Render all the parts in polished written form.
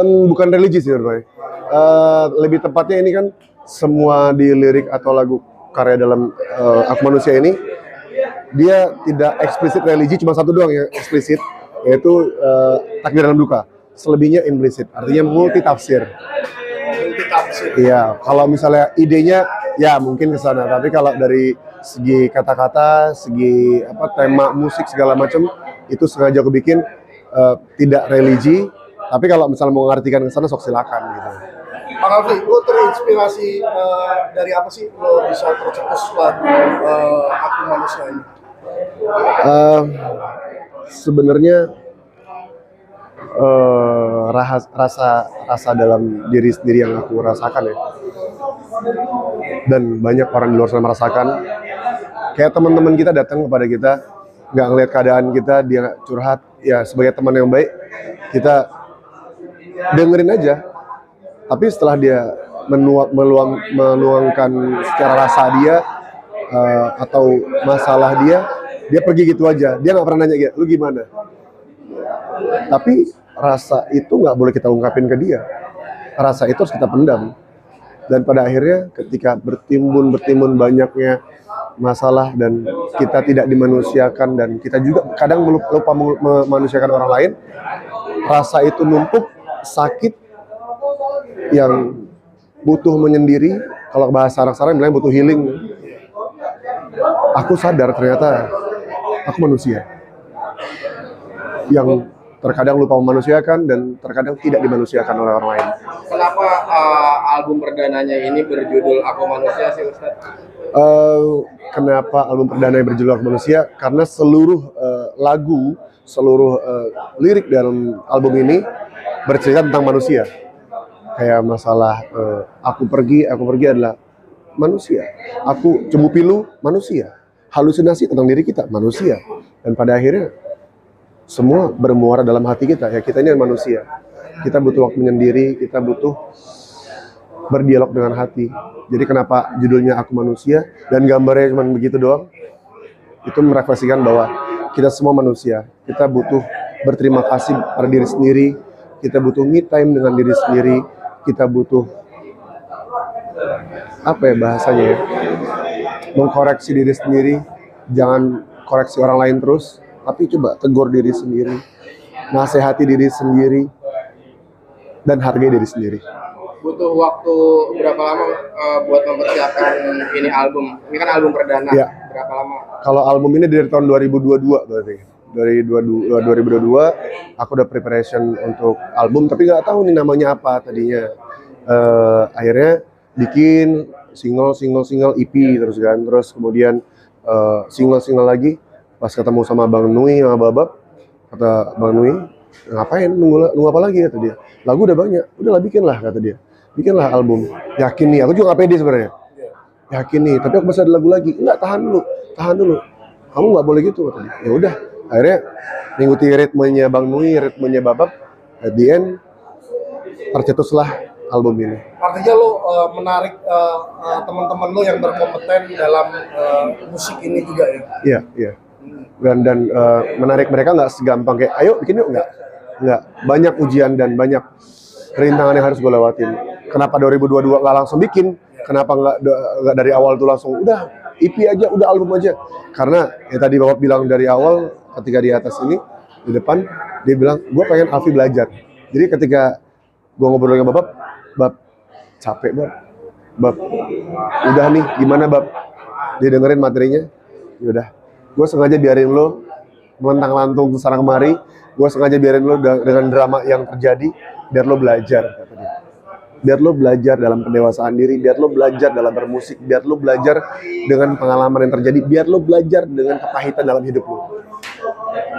Bukan religi sih Roy. Lebih tepatnya ini kan semua di lirik atau lagu karya dalam Aku Manusia ini dia tidak eksplisit religi, cuma satu doang yang eksplisit, yaitu takdir dalam duka. Selebihnya implisit, artinya multi tafsir. Multi tafsir. Iya, kalau misalnya idenya ya mungkin ke sana, tapi kalau dari segi kata-kata, segi apa tema musik segala macam itu sengaja aku bikin tidak religi, tapi kalau misalnya mau mengartikan ke sana sok silakan gitu. Bang Alfi, lo terinspirasi dari apa sih lo bisa tercetus lagu Aku Manusia ini? Sebenarnya rasa dalam diri sendiri yang aku rasakan ya, dan banyak orang di luar sana merasakan. Kayak teman-teman kita datang kepada kita, nggak ngelihat keadaan kita, dia curhat, ya sebagai teman yang baik kita dengerin aja. Tapi setelah dia meluangkan secara rasa dia atau masalah dia pergi gitu aja. Dia nggak pernah nanya gitu, lu gimana? Tapi rasa itu nggak boleh kita ungkapin ke dia. Rasa itu harus kita pendam. Dan pada akhirnya ketika bertimbun banyaknya masalah dan kita tidak dimanusiakan dan kita juga kadang lupa memanusiakan orang lain, rasa itu numpuk, sakit, yang butuh menyendiri. Kalau bahasa anak sekarang bilangnya butuh healing. Aku sadar ternyata aku manusia yang terkadang lupa memanusiakan dan terkadang tidak dimanusiakan oleh orang lain. Kenapa album perdananya ini berjudul Aku Manusia sih Ustaz? Kenapa album perdana berjudul Aku Manusia? Karena seluruh lagu, seluruh lirik dalam album ini bercerita tentang manusia. Kayak masalah aku pergi adalah manusia. Aku cemu pilu, manusia. Halusinasi tentang diri kita, manusia. Dan pada akhirnya semua bermuara dalam hati kita. Ya kita ini manusia. Kita butuh waktu menyendiri, kita butuh berdialog dengan hati. Jadi kenapa judulnya Aku Manusia dan gambarnya cuma begitu doang? Itu merefleksikan bahwa kita semua manusia. Kita butuh berterima kasih pada diri sendiri. Kita butuh me time dengan diri sendiri. Kita butuh apa ya bahasanya ya, mengkoreksi diri sendiri. Jangan koreksi orang lain terus, tapi coba tegur diri sendiri, nasihati diri sendiri, dan hargai diri sendiri. Butuh waktu berapa lama buat mempersiapkan ini album? Ini kan album perdana. Ya. Berapa lama? Kalau album ini dari tahun 2022 berarti. Dari 2022 aku udah preparation untuk album, tapi nggak tahu nih namanya apa tadinya. Akhirnya bikin single EP terus kan, terus kemudian single lagi. Pas ketemu sama Bang Nui sama Babab, kata Bang Nui, ngapain nunggu apa lagi kata dia. Lagu udah banyak, udahlah bikinlah kata dia. Bikinlah album. Yakin nih, aku juga nggak pede sebenarnya. Yakin nih, tapi aku masih ada lagu lagi. Enggak, tahan dulu. Kamu nggak boleh gitu kata dia. Ya udah. Akhirnya mengikuti ritmenya Bang Nui, ritmenya Babab, at the end tercetuslah album ini. Artinya lo menarik teman-teman lo yang berkompeten dalam musik ini juga ya? Iya. Dan menarik mereka nggak segampang kayak ayo bikin yuk, nggak. Banyak ujian dan banyak rintangan yang harus gue lewatin. Kenapa 2022 nggak langsung bikin? Kenapa nggak dari awal tuh langsung udah EP aja, udah album aja? Karena ya tadi Bapak bilang dari awal ketika di atas ini, di depan dia bilang gue pengen Alfi belajar. Jadi ketika gue ngobrol dengan Bab capek Bab udah nih gimana Bab, dia dengerin materinya, yaudah gue sengaja biarin lo melentang lantung kesana kemari, gue sengaja biarin lo dengan drama yang terjadi biar lo belajar kata dia. Biar lo belajar dalam pendewasaan diri, biar lo belajar dalam bermusik, biar lo belajar dengan pengalaman yang terjadi, biar lo belajar dengan kepahitan dalam hidup lo.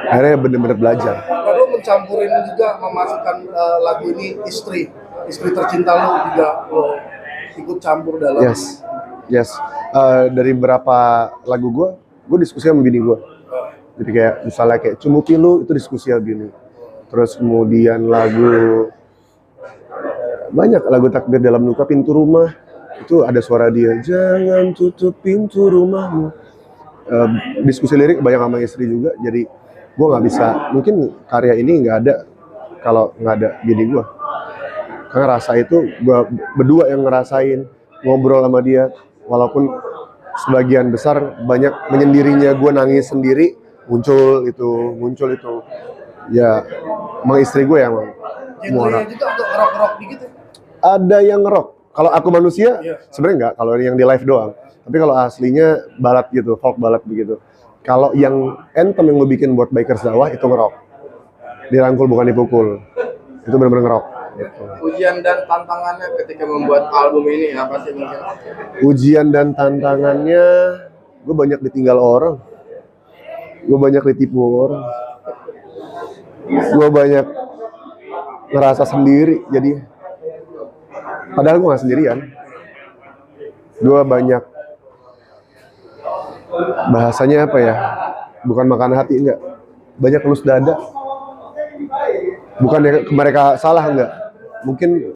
Akhirnya bener-bener belajar. Lalu mencampurin juga, memasukkan lagu ini istri tercinta lo juga lo ikut campur dalam. Yes. Dari beberapa lagu gue diskusi sama bini gue. Jadi kayak misalnya kayak Cemu Pilu itu diskusi sama bini. Terus kemudian banyak lagu Takbir Dalam Luka, Pintu Rumah itu ada suara dia, jangan tutup pintu rumahmu. Diskusi lirik banyak sama istri juga. Jadi gue nggak bisa, mungkin karya ini nggak ada kalau nggak ada bini gue. Karena rasa itu gua berdua yang ngerasain, ngobrol sama dia, walaupun sebagian besar banyak menyendirinya, gue nangis sendiri, muncul itu ya emang istri gue yang Genrenya juga untuk ngerok-ngerok dikit ya. ada yang ngerok. Kalau aku manusia Iya. sebenarnya enggak, kalau yang di live doang, tapi kalau aslinya balat gitu, folk balat begitu. Kalau yang anthem yang gue bikin buat bikers dakwah itu ngerok, dirangkul bukan dipukul, itu benar-benar ngerok gitu. Ujian dan tantangannya ketika membuat album ini apa sih mungkin? Ujian dan tantangannya, gue banyak ditinggal orang, gue banyak ditipu orang, gue banyak ngerasa sendiri. Jadi padahal gue gak sendirian, gue banyak bahasanya apa ya, bukan makan hati, enggak, banyak elus dada. Bukan mereka salah, enggak, mungkin